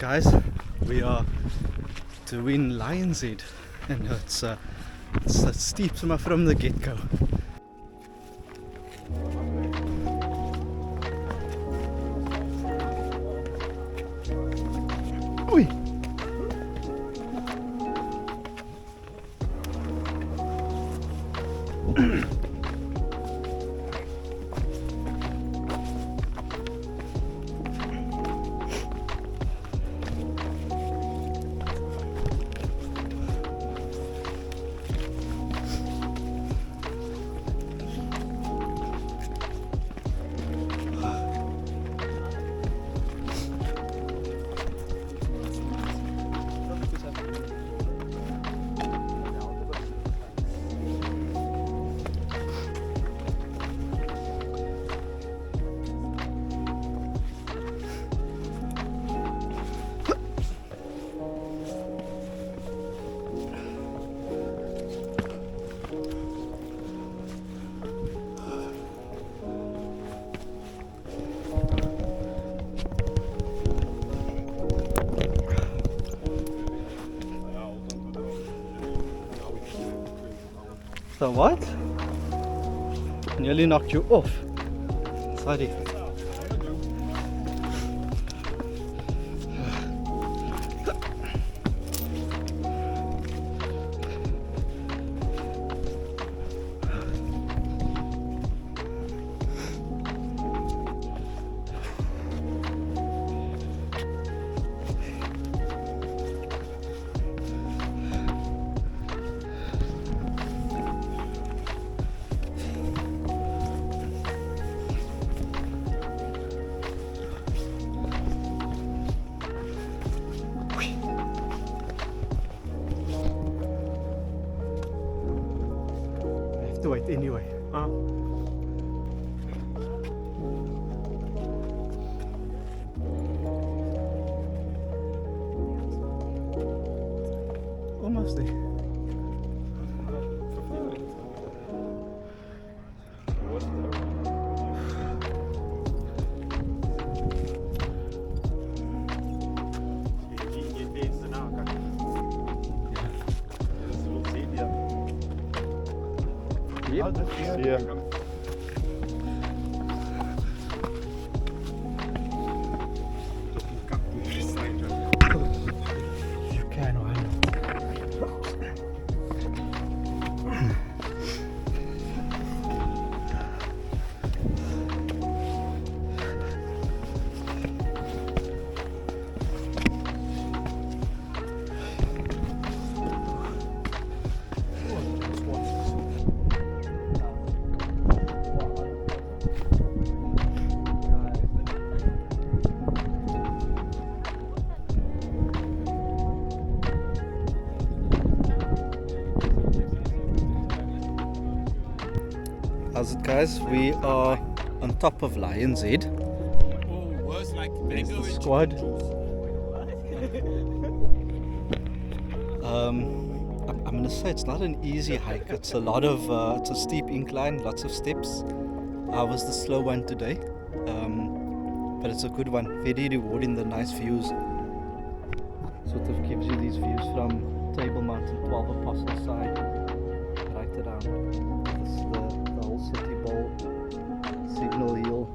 guys, we are doing Lion's Head, and it's steep from the get-go. Oi. So what? Nearly knocked you off. Sorry. To wait anyway. Almost there. Yep. Yeah. You can, why not? How's it, guys? We are on top of Lion's Head. There's the squad. I'm gonna say it's not an easy hike. It's a steep incline, lots of steps. I was the slow one today, but it's a good one. Very rewarding. The nice views. Sort of gives you these views from Table Mountain, 12 Apostles side, right around. This is the whole City Bowl, Signal Hill,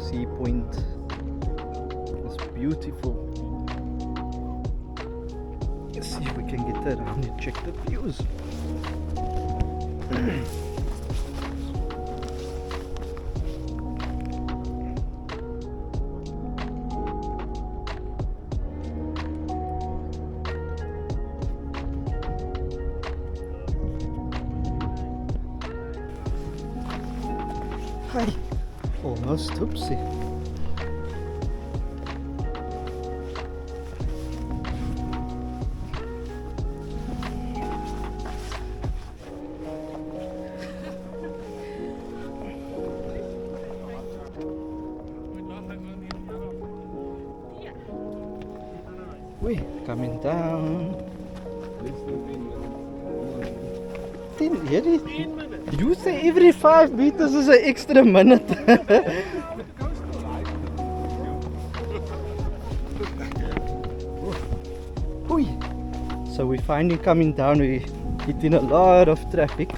Sea Point. It's beautiful. Let's see if we can get around and check the views. Hi. Almost oopsie. We coming down. You say every 5 meters is an extra minute. So we're finally coming down. We hitting a lot of traffic.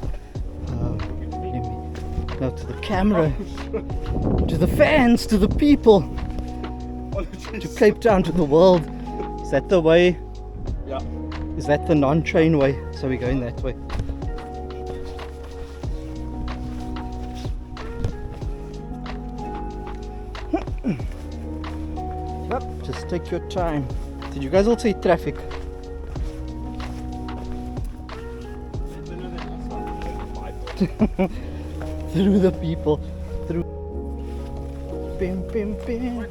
Now to the camera, to the fans, to the people, to Cape Town, to the world. Is that the way? Yeah. Is that the non-train way? So we're going that way. Yep, just take your time. Did you guys all say traffic? Through the people, through. Bim, bim, bim.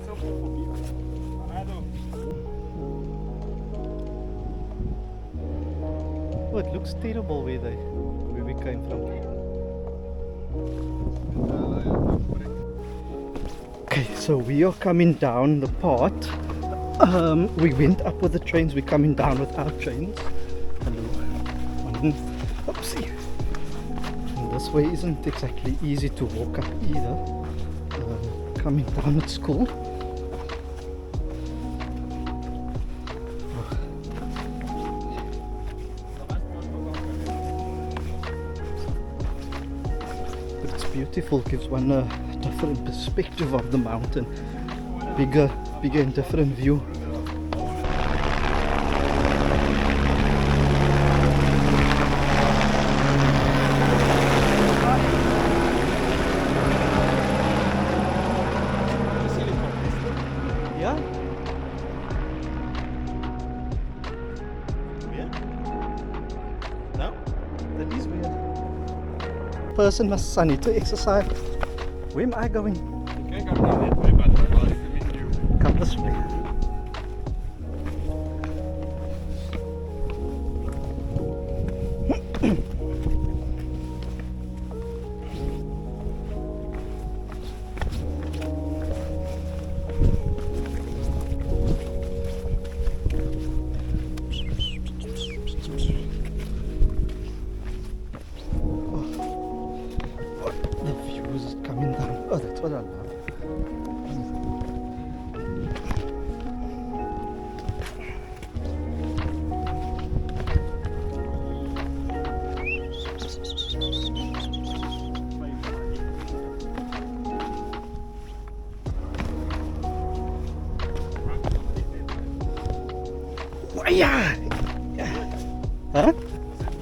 Oh, it looks terrible where we came from. Okay, so we are coming down the path. We went up with the trains. We're coming down with our trains. Hello. Oopsie. This way isn't exactly easy to walk up either. Coming down at school. But it's beautiful, gives one a different perspective of the mountain. Bigger and different view. Yeah? Weird? No? That is weird. Person must I need to exercise. Where am I going? You can go down that way, but I'll recommend you. Come this way. The view is coming down. Oh, that's what I love. Yeah. Huh?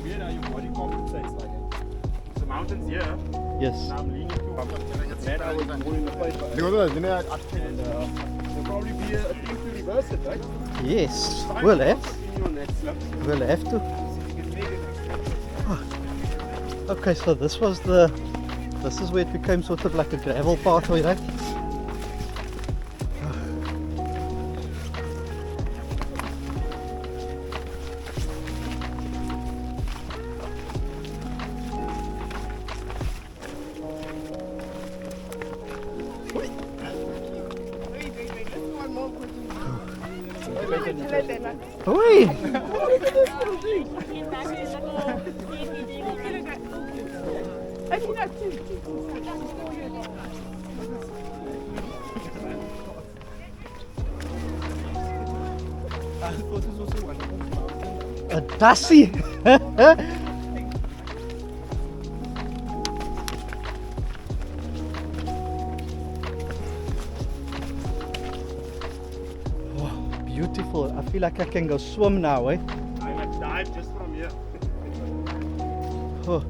Weird how your body compensates like it. The mountain's here, Yes. and I'm leaning towards it. That I was more in the place. And there'll probably be a thing to reverse it, right? Yes. We'll have. Continue on that slope. We'll have to. Okay, so this is where it became sort of like a gravel pathway, right? Oi! A dassie! Beautiful. I feel like I can go swim now, eh? I might dive just from here. Oh.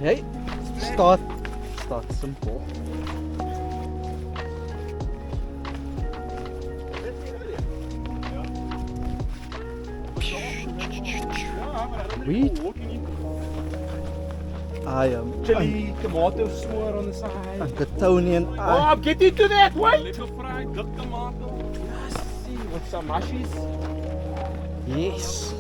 Hey, start simple. Wheat. I am Chili, tomato smoor on the side. Angatonian. Oh, I'm getting to that. Wait. Little fried good tomato. Yes. With some mushies. Yes.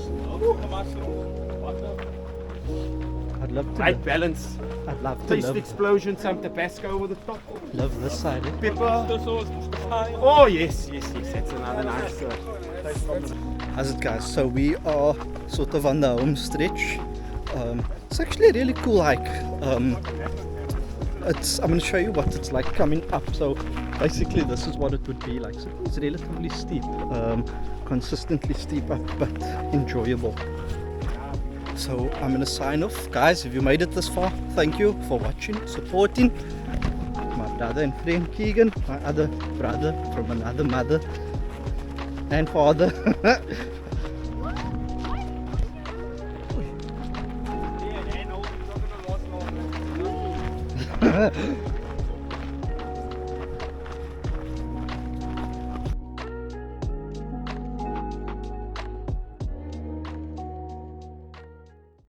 I'd love to. Right balance. I'd love to Taste love, explosion, some Tabasco over the top. love this side. Eh? Pepper. Oh yes. That's another nice taste combination. How's it, guys? So we are sort of on the home stretch. It's actually a really cool hike. I'm going to show you what it's like coming up. So basically this is what it would be like. So it's relatively steep, consistently steep up, but enjoyable. So I'm going to sign off. Guys, if you made it this far, thank you for watching, supporting my brother and friend Keegan, my other brother from another mother and father.